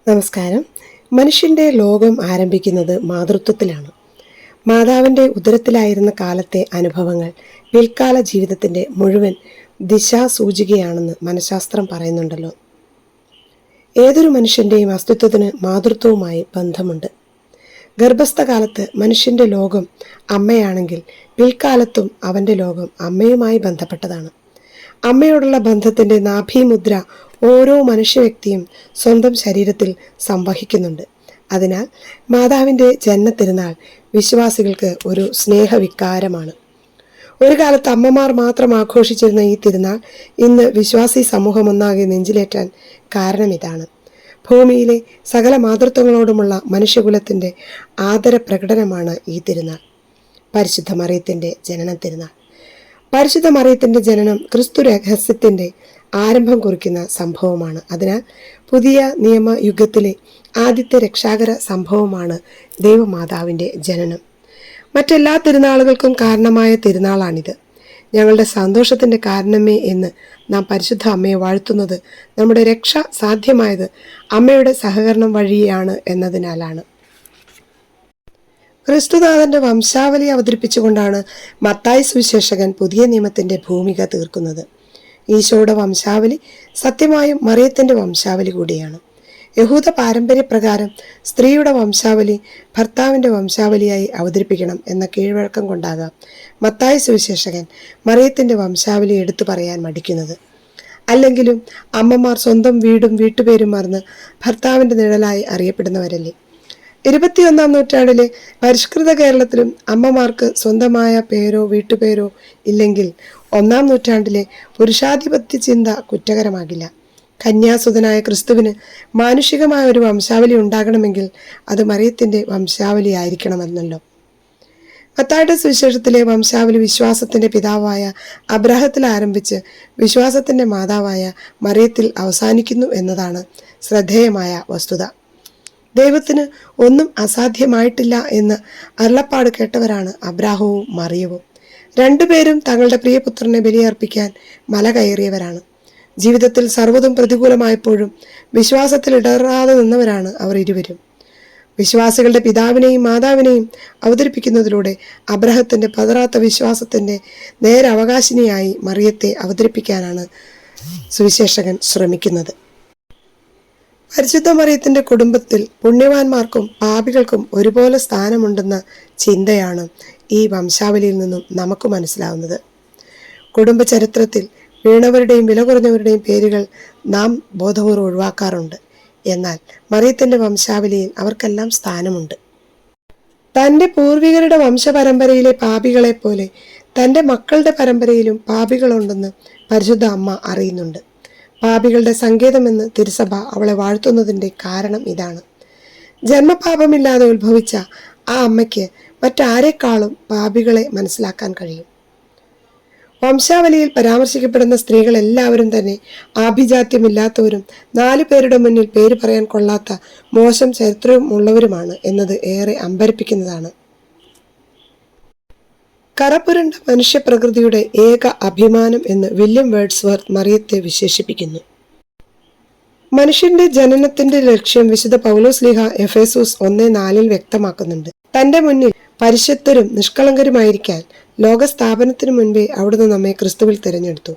നമസ്കാരം. മനുഷ്യൻ്റെ ലോകം ആരംഭിക്കുന്നത് മാതൃത്വത്തിലാണ്. മാതാവിൻ്റെ ഉദരത്തിലായിരുന്ന കാലത്തെ അനുഭവങ്ങൾ പിൽക്കാല ജീവിതത്തിൻ്റെ മുഴുവൻ ദിശാസൂചികയാണെന്ന് മനഃശാസ്ത്രം പറയുന്നുണ്ടല്ലോ. ഏതൊരു മനുഷ്യൻ്റെയും അസ്തിത്വത്തിന് മാതൃത്വവുമായി ബന്ധമുണ്ട്. ഗർഭസ്ഥകാലത്ത് മനുഷ്യൻ്റെ ലോകം അമ്മയാണെങ്കിൽ പിൽക്കാലത്തും അവൻ്റെ ലോകം അമ്മയുമായി ബന്ധപ്പെട്ടതാണ്. അമ്മയോടുള്ള ബന്ധത്തിൻ്റെ നാഭീമുദ്ര ഓരോ മനുഷ്യ വ്യക്തിയും സ്വന്തം ശരീരത്തിൽ സംവഹിക്കുന്നുണ്ട്. അതിനാൽ മാതാവിൻ്റെ ജന്മത്തിരുനാൾ വിശ്വാസികൾക്ക് ഒരു സ്നേഹവികാരമാണ്. ഒരു കാലത്ത് അമ്മമാർ മാത്രം ആഘോഷിച്ചിരുന്ന ഈ തിരുനാൾ ഇന്ന് വിശ്വാസി സമൂഹമൊന്നാകെ നെഞ്ചിലേറ്റാൻ കാരണം ഇതാണ്. ഭൂമിയിലെ സകല മാതൃത്വങ്ങളോടുമുള്ള മനുഷ്യകുലത്തിൻ്റെ ആദര പ്രകടനമാണ് ഈ തിരുനാൾ. പരിശുദ്ധ മറിയത്തിൻ്റെ ജനന തിരുനാൾ. പരിശുദ്ധ മറിയത്തിൻ്റെ ജനനം ക്രിസ്തു രഹസ്യത്തിൻ്റെ ആരംഭം കുറിക്കുന്ന സംഭവമാണ്. അതിനാൽ പുതിയ നിയമ യുഗത്തിലെ ആദ്യത്തെ രക്ഷാകര സംഭവമാണ് ദൈവമാതാവിൻ്റെ ജനനം. മറ്റെല്ലാ തിരുനാളുകൾക്കും കാരണമായ തിരുനാളാണിത്. ഞങ്ങളുടെ സന്തോഷത്തിൻ്റെ കാരണമേ എന്ന് നാം പരിശുദ്ധ അമ്മയെ വാഴ്ത്തുന്നത് നമ്മുടെ രക്ഷ സാധ്യമായത് അമ്മയുടെ സഹകരണം വഴിയാണ് എന്നതിനാലാണ്. ക്രിസ്തുനാഥന്റെ വംശാവലി അവതരിപ്പിച്ചുകൊണ്ടാണ് മത്തായി സുവിശേഷകൻ പുതിയ നിയമത്തിന്റെ ഭൂമിക തീർക്കുന്നത്. ഈശോയുടെ വംശാവലി സത്യമായും മറിയത്തിന്റെ വംശാവലി കൂടിയാണ്. യഹൂദ പാരമ്പര്യപ്രകാരം സ്ത്രീയുടെ വംശാവലി ഭർത്താവിന്റെ വംശാവലിയായി അവതരിപ്പിക്കണം എന്ന കീഴ്വഴക്കം കൊണ്ടാകാം മത്തായി സുവിശേഷകൻ മറിയത്തിന്റെ വംശാവലി എടുത്തു പറയാൻ മടിക്കുന്നത്. അല്ലെങ്കിലും അമ്മമാർ സ്വന്തം വീടും വീട്ടുപേരും മറന്ന് ഭർത്താവിന്റെ നിഴലായി അറിയപ്പെടുന്നവരല്ലേ. 21-ാം നൂറ്റാണ്ടിലെ പരിഷ്കൃത കേരളത്തിലും അമ്മമാർക്ക് സ്വന്തമായ പേരോ വീട്ടുപേരോ ഇല്ലെങ്കിൽ 1-ാം നൂറ്റാണ്ടിലെ പുരുഷാധിപത്യ ചിന്ത കുറ്റകരമാകില്ല. കന്യാസുതനായ ക്രിസ്തുവിന് മാനുഷികമായ ഒരു വംശാവലി ഉണ്ടാകണമെങ്കിൽ അത് മറിയത്തിന്റെ വംശാവലി ആയിരിക്കണമെന്നല്ലോ. മത്തായിയുടെ സുവിശേഷത്തിലെ വംശാവലി വിശ്വാസത്തിന്റെ പിതാവായ അബ്രാഹത്തിൽ ആരംഭിച്ച് വിശ്വാസത്തിന്റെ മാതാവായ മറിയത്തിൽ അവസാനിക്കുന്നു എന്നതാണ് ശ്രദ്ധേയമായ വസ്തുത. ദൈവത്തിന് ഒന്നും അസാധ്യമായിട്ടില്ല എന്ന് അരുളപ്പാട് കേട്ടവരാണ് അബ്രാഹവും മറിയവും. രണ്ടുപേരും തങ്ങളുടെ പ്രിയപുത്രനെ ബലിയർപ്പിക്കാൻ മല കയറിയവരാണ്. ജീവിതത്തിൽ സർവ്വതും പ്രതികൂലമായപ്പോഴും വിശ്വാസത്തിൽ ഇടറാതെ നിന്നവരാണ് അവർ ഇരുവരും. വിശ്വാസികളുടെ പിതാവിനെയും മാതാവിനെയും അവതരിപ്പിക്കുന്നതിലൂടെ അബ്രാഹത്തിന്റെ പതറാത്ത വിശ്വാസത്തിന്റെ നേരവകാശിനിയായി മറിയത്തെ അവതരിപ്പിക്കാനാണ് സുവിശേഷകൻ ശ്രമിക്കുന്നത്. പരിശുദ്ധ മറിയത്തിന്റെ കുടുംബത്തിൽ പുണ്യവാന്മാർക്കും പാപികൾക്കും ഒരുപോലെ സ്ഥാനമുണ്ടെന്ന ചിന്തയാണ് ഈ വംശാവലിയിൽ നിന്നും നമുക്ക് മനസ്സിലാവുന്നത്. കുടുംബ ചരിത്രത്തിൽ വീണവരുടെയും വില കുറഞ്ഞവരുടെയും പേരുകൾ നാം ബോധപൂർവ്വം ഒഴിവാക്കാറുണ്ട്. എന്നാൽ മറിയത്തിന്റെ വംശാവലിയിൽ അവർക്കെല്ലാം സ്ഥാനമുണ്ട്. തൻ്റെ പൂർവികരുടെ വംശപരമ്പരയിലെ പാപികളെ പോലെ തൻ്റെ മക്കളുടെ പരമ്പരയിലും പാപികളുണ്ടെന്ന് പരിശുദ്ധ അമ്മ അറിയുന്നുണ്ട്. പാപികളുടെ സങ്കേതമെന്ന് തിരുസഭ അവളെ വാഴ്ത്തുന്നതിൻ്റെ കാരണം ഇതാണ്. ജന്മപാപമില്ലാതെ ഉത്ഭവിച്ച ആ അമ്മയ്ക്ക് മറ്റാരെക്കാളും പാപികളെ മനസ്സിലാക്കാൻ കഴിയും. വംശാവലിയിൽ പരാമർശിക്കപ്പെടുന്ന സ്ത്രീകൾ എല്ലാവരും തന്നെ ആഭിജാത്യമില്ലാത്തവരും 4 പേരുടെ മുന്നിൽ പേര് പറയാൻ കൊള്ളാത്ത മോശം ചരിത്രമുള്ളവരുമാണ് എന്നത് ഏറെ അമ്പരപ്പിക്കുന്നതാണ്. കറപുരണ്ട മനുഷ്യപ്രകൃതിയുടെ ഏക അഭിമാനം എന്ന് വില്യം വേർഡ്സ്വർത്ത് മറിയത്തെ വിശേഷിപ്പിക്കുന്നു. മനുഷ്യന്റെ ജനനത്തിന്റെ ലക്ഷ്യം വിശുദ്ധ പൗലോസ്ലീഹ എഫേസൂസ് 1:4 വ്യക്തമാക്കുന്നുണ്ട്. തന്റെ മുന്നിൽ പരിശുദ്ധരും നിഷ്കളങ്കരുമായിരിക്കാൻ ലോകസ്ഥാപനത്തിനു മുൻപേ അവിടുന്ന് നമ്മെ ക്രിസ്തുവിൽ തിരഞ്ഞെടുത്തു.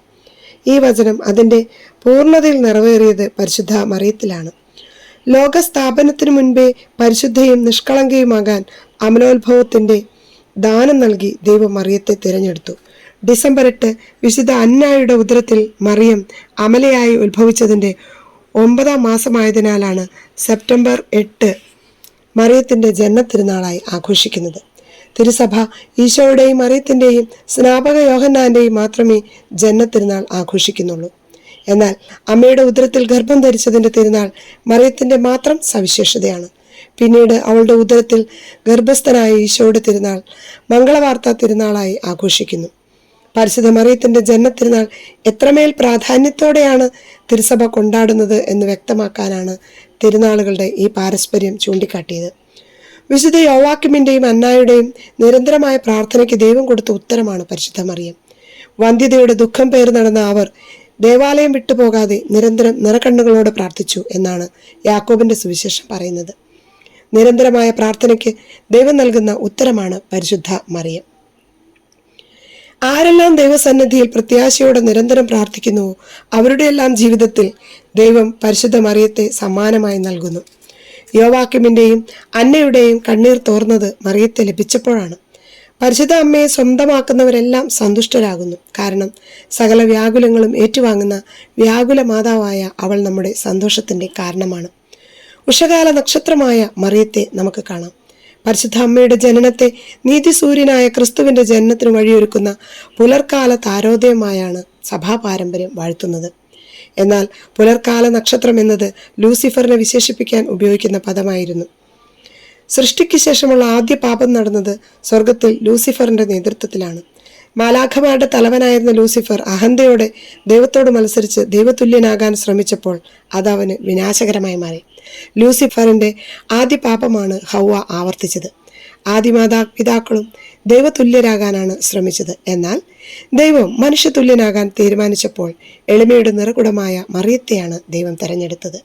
ഈ വചനം അതിന്റെ പൂർണ്ണതയിൽ നിറവേറിയത് പരിശുദ്ധ മറിയത്തിലാണ്. ലോകസ്ഥാപനത്തിനു മുൻപേ പരിശുദ്ധയും നിഷ്കളങ്കയുമാകാൻ അമലോത്ഭവത്തിന്റെ ദാനം നൽകി ദൈവം മറിയത്തെ തിരഞ്ഞെടുത്തു. ഡിസംബർ 8 വിശുദ്ധ അന്നായുടെ ഉദരത്തിൽ മറിയം അമലയായി ഉത്ഭവിച്ചതിൻ്റെ 9-ാം മാസമായതിനാലാണ് സെപ്റ്റംബർ 8 മറിയത്തിൻ്റെ ജന്മത്തിരുനാളായി ആഘോഷിക്കുന്നത്. തിരുസഭ ഈശോയുടെയും മറിയത്തിൻ്റെയും സ്നാപക യോഹന്നാൻ്റെയും മാത്രമേ ജന്മത്തിരുനാൾ ആഘോഷിക്കുന്നുള്ളൂ. എന്നാൽ അമ്മയുടെ ഉദരത്തിൽ ഗർഭം ധരിച്ചതിൻ്റെ തിരുനാൾ മറിയത്തിൻ്റെ മാത്രം സവിശേഷതയാണ്. പിന്നീട് അവളുടെ ഉദരത്തിൽ ഗർഭസ്ഥനായ ഈശോയുടെ തിരുനാൾ മംഗളവാർത്താ തിരുനാളായി ആഘോഷിക്കുന്നു. പരിശുദ്ധ മറിയത്തിന്റെ ജന്മത്തിരുനാൾ എത്രമേൽ പ്രാധാന്യത്തോടെയാണ് തിരുസഭ കൊണ്ടാടുന്നത് എന്ന് വ്യക്തമാക്കാനാണ് തിരുനാളുകളുടെ ഈ പാരസ്പര്യം ചൂണ്ടിക്കാട്ടിയത്. വിശുദ്ധ യോവാക്കിമിന്റെയും അന്നായുടെയും നിരന്തരമായ പ്രാർത്ഥനയ്ക്ക് ദൈവം കൊടുത്ത ഉത്തരമാണ് പരിശുദ്ധ മറിയം. വന്ധ്യതയുടെ ദുഃഖം പേറി നടന്ന അവർ ദേവാലയം വിട്ടുപോകാതെ നിരന്തരം നിറകണ്ണുകളോടെ പ്രാർത്ഥിച്ചു എന്നാണ് യാക്കോബിന്റെ സുവിശേഷം പറയുന്നത്. നിരന്തരമായ പ്രാർത്ഥനയ്ക്ക് ദൈവം നൽകുന്ന ഉത്തരമാണ് പരിശുദ്ധ മറിയം. ആരെല്ലാം ദൈവസന്നിധിയിൽ പ്രത്യാശയോടെ നിരന്തരം പ്രാർത്ഥിക്കുന്നുവോ അവരുടെയെല്ലാം ജീവിതത്തിൽ ദൈവം പരിശുദ്ധ മറിയത്തെ സമ്മാനമായി നൽകുന്നു. യോവാക്യമിന്റെയും അന്നയുടെയും കണ്ണീർ തോർന്നത് മറിയത്തെ ലഭിച്ചപ്പോഴാണ്. പരിശുദ്ധ അമ്മയെ സ്വന്തമാക്കുന്നവരെല്ലാം സന്തുഷ്ടരാകുന്നു. കാരണം സകല വ്യാകുലങ്ങളും ഏറ്റുവാങ്ങുന്ന വ്യാകുല മാതാവായ അവൾ നമ്മുടെ സന്തോഷത്തിന്റെ കാരണമാണ്. ഉഷകാല നക്ഷത്രമായ മറിയത്തെ നമുക്ക് കാണാം. പരിശുദ്ധ അമ്മയുടെ ജനനത്തെ നീതിസൂര്യനായ ക്രിസ്തുവിന്റെ ജനനത്തിന് വഴിയൊരുക്കുന്ന പുലർക്കാല താരോദയമായാണ് സഭാ പാരമ്പര്യം വാഴ്ത്തുന്നത്. എന്നാൽ പുലർക്കാല നക്ഷത്രം എന്നത് ലൂസിഫറിനെ വിശേഷിപ്പിക്കാൻ ഉപയോഗിക്കുന്ന പദമായിരുന്നു. സൃഷ്ടിക്ക് ശേഷമുള്ള ആദ്യ പാപം നടന്നത് സ്വർഗത്തിൽ ലൂസിഫറിന്റെ നേതൃത്വത്തിലാണ്. മാലാഖമാരുടെ തലവനായിരുന്ന ലൂസിഫർ അഹന്തയോടെ ദൈവത്തോട് മത്സരിച്ച് ദൈവതുല്യനാകാൻ ശ്രമിച്ചപ്പോൾ അത് അവന് വിനാശകരമായി മാറി. ലൂസിഫറിന്റെ ആദ്യ പാപമാണ് ഹൗവ ആവർത്തിച്ചത്. ആദിമാതാപിതാക്കളും ദൈവതുല്യരാകാനാണ് ശ്രമിച്ചത്. എന്നാൽ ദൈവം മനുഷ്യതുല്യനാകാൻ തീരുമാനിച്ചപ്പോൾ എളിമയുടെ നിറകുടമായ മറിയത്തെയാണ് ദൈവം തെരഞ്ഞെടുത്തത്.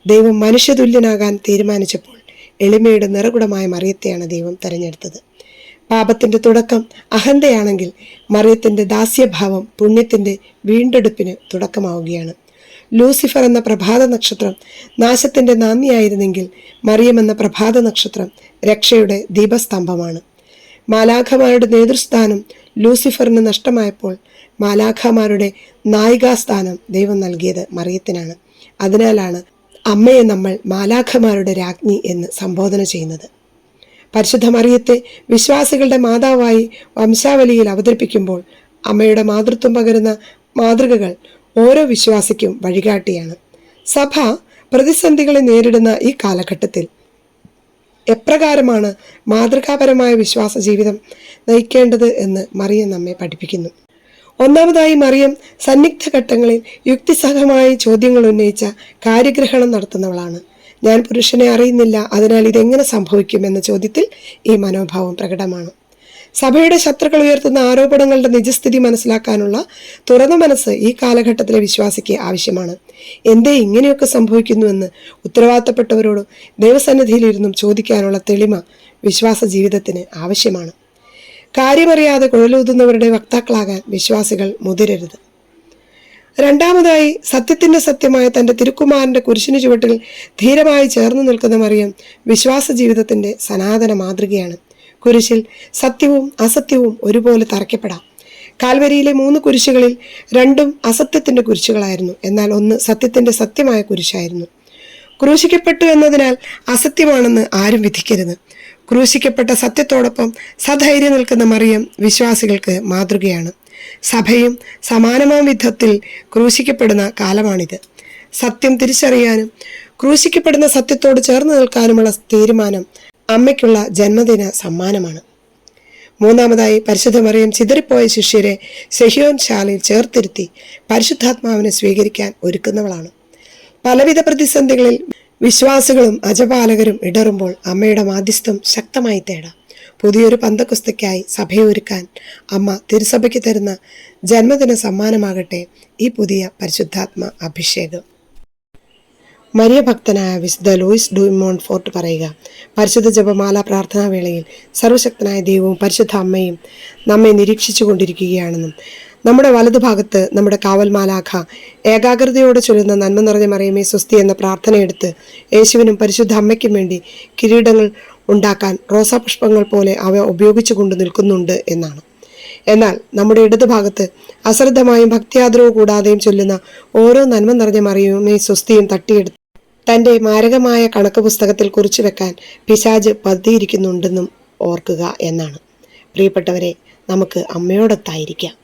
ദൈവം മനുഷ്യതുല്യനാകാൻ തീരുമാനിച്ചപ്പോൾ എളിമയുടെ നിറകുടമായ മറിയത്തെയാണ് ദൈവം തെരഞ്ഞെടുത്തത്. പാപത്തിന്റെ തുടക്കം അഹന്തയാണെങ്കിൽ മറിയത്തിന്റെ ദാസ്യഭാവം പുണ്യത്തിന്റെ വീണ്ടെടുപ്പിന് തുടക്കമാവുകയാണ്. ലൂസിഫർ എന്ന പ്രഭാത നക്ഷത്രം നാശത്തിന്റെ നാന്ദിയായിരുന്നെങ്കിൽ മറിയം എന്ന പ്രഭാത നക്ഷത്രം രക്ഷയുടെ ദീപസ്തംഭമാണ്. മാലാഖമാരുടെ നേതൃസ്ഥാനം ലൂസിഫറിന് നഷ്ടമായപ്പോൾ മാലാഖമാരുടെ നായികാസ്ഥാനം ദൈവം നൽകിയത് മറിയത്തിനാണ്. അതിനാലാണ് അമ്മയെ നമ്മൾ മാലാഖമാരുടെ രാജ്ഞി എന്ന് സംബോധന ചെയ്യുന്നത്. പരിശുദ്ധ മറിയത്തെ വിശ്വാസികളുടെ മാതാവായി വംശാവലിയിൽ അവതരിപ്പിക്കുമ്പോൾ അമ്മയുടെ മാതൃത്വം പകരുന്ന മാതൃകകൾ ഓരോ വിശ്വാസിക്കും വഴികാട്ടിയാണ്. സഭ പ്രതിസന്ധികളെ നേരിടുന്ന ഈ കാലഘട്ടത്തിൽ എപ്രകാരമാണ് മാതൃകാപരമായ വിശ്വാസ ജീവിതം നയിക്കേണ്ടത് എന്ന് മറിയം നമ്മെ പഠിപ്പിക്കുന്നു. ഒന്നാമതായി മറിയം സന്നിഗ്ധ ഘട്ടങ്ങളിൽ യുക്തിസഹമായി ചോദ്യങ്ങൾ ഉന്നയിച്ച കാര്യഗ്രഹണം നടത്തുന്നവളാണ്. ഞാൻ പുരുഷനെ അറിയുന്നില്ല, അതിനാൽ ഇതെങ്ങനെ സംഭവിക്കും എന്ന ചോദ്യത്തിൽ ഈ മനോഭാവം പ്രകടമാണ്. സഭയുടെ ശത്രുക്കൾ ഉയർത്തുന്ന ആരോപണങ്ങളുടെ നിജസ്ഥിതി മനസ്സിലാക്കാനുള്ള തുറന്ന മനസ്സ് ഈ കാലഘട്ടത്തിലെ വിശ്വാസിക്ക് ആവശ്യമാണ്. എന്തേ ഇങ്ങനെയൊക്കെ സംഭവിക്കുന്നുവെന്ന് ഉത്തരവാദിത്തപ്പെട്ടവരോട് ദൈവസന്നിധിയിലിരുന്നും ചോദിക്കാനുള്ള തെളിമ വിശ്വാസ ജീവിതത്തിന് ആവശ്യമാണ്. കാര്യമറിയാതെ കുഴലൂതുന്നവരുടെ വക്താക്കളാകാൻ വിശ്വാസികൾ മുതിരരുത്. രണ്ടാമതായി സത്യത്തിന്റെ സത്യമായ തന്റെ തിരുക്കുമാരന്റെ കുരിശിന് ചുവട്ടിൽ ധീരമായി ചേർന്ന് നിൽക്കുന്ന മറിയം വിശ്വാസ ജീവിതത്തിന്റെ സനാതന മാതൃകയാണ്. കുരിശിൽ സത്യവും അസത്യവും ഒരുപോലെ തറയ്ക്കപ്പെടാം. കാൽവരിയിലെ 3 കുരിശുകളിൽ 2 അസത്യത്തിന്റെ കുരിശുകളായിരുന്നു. എന്നാൽ ഒന്ന് സത്യത്തിന്റെ സത്യമായ കുരിശായിരുന്നു. ക്രൂശിക്കപ്പെട്ടു എന്നതിനാൽ അസത്യമാണെന്ന് ആരും വിധിക്കരുത്. ക്രൂശിക്കപ്പെട്ട സത്യത്തോടൊപ്പം സധൈര്യം നിൽക്കുന്ന മറിയം വിശ്വാസികൾക്ക് മാതൃകയാണ്. സഭയും സമാനമായ വിധത്തിൽ ക്രൂശിക്കപ്പെടുന്ന കാലമാണിത്. സത്യം തിരിച്ചറിയാനും ക്രൂശിക്കപ്പെടുന്ന സത്യത്തോട് ചേർന്ന് നിൽക്കാനുമുള്ള തീരുമാനം അമ്മയ്ക്കുള്ള ജന്മദിന സമ്മാനമാണ്. മൂന്നാമതായി പരിശുദ്ധ മറിയം ചിതറിപ്പോയ ശിഷ്യരെ സെഹിയോൻ ശാലയിൽ ചേർത്തിരുത്തി പരിശുദ്ധാത്മാവിനെ സ്വീകരിക്കാൻ ഒരുക്കുന്നവളാണ്. പലവിധ പ്രതിസന്ധികളിൽ വിശ്വാസികളും അജപാലകരും ഇടറുമ്പോൾ അമ്മയുടെ മാധ്യസ്ഥം ശക്തമായി തേടാം. പുതിയൊരു പന്തക്കുസ്തയ്ക്കായി സഭയെ ഒരുക്കാൻ അമ്മ തിരുസഭയ്ക്ക് തരുന്ന ജന്മദിന സമ്മാനമാകട്ടെ ഈ പുതിയ പരിശുദ്ധാത്മ അഭിഷേകം. മരിയ ഭക്തനായ വിശുദ്ധ ലൂയിസ് ഡു മോൺഫോർട്ട് പറയുക: പരിശുദ്ധ ജപമാല പ്രാർത്ഥനാ വേളയിൽ സർവശക്തനായ ദൈവവും പരിശുദ്ധ അമ്മയും നമ്മെ നിരീക്ഷിച്ചു കൊണ്ടിരിക്കുകയാണെന്നും നമ്മുടെ വലതുഭാഗത്ത് നമ്മുടെ കാവൽ മാലാഖ ഏകാഗ്രതയോടെ ചൊല്ലുന്ന നന്മ നിറഞ്ഞ മറിയമേ സ്വസ്തി എന്ന പ്രാർത്ഥനയെടുത്ത് യേശുവിനും പരിശുദ്ധ അമ്മയ്ക്കും വേണ്ടി കിരീടങ്ങൾ ഉണ്ടാക്കാൻ റോസാപുഷ്പങ്ങൾ പോലെ അവ ഉപയോഗിച്ചു കൊണ്ട് നിൽക്കുന്നുണ്ട് എന്നാണ്. എന്നാൽ നമ്മുടെ ഇടതുഭാഗത്ത് അശ്രദ്ധമായും ഭക്തിയാദരവ് കൂടാതെയും ചൊല്ലുന്ന ഓരോ നന്മ നിറഞ്ഞ മറിയമേ സ്വസ്തിയും തട്ടിയെടുത്ത് തൻ്റെ മാരകമായ കണക്ക് പുസ്തകത്തിൽ കുറിച്ചു വെക്കാൻ പിശാച് പതിയിരിക്കുന്നുണ്ടെന്നും ഓർക്കുക എന്നാണ്. പ്രിയപ്പെട്ടവരെ, നമുക്ക് അമ്മയോടൊത്തായിരിക്കാം.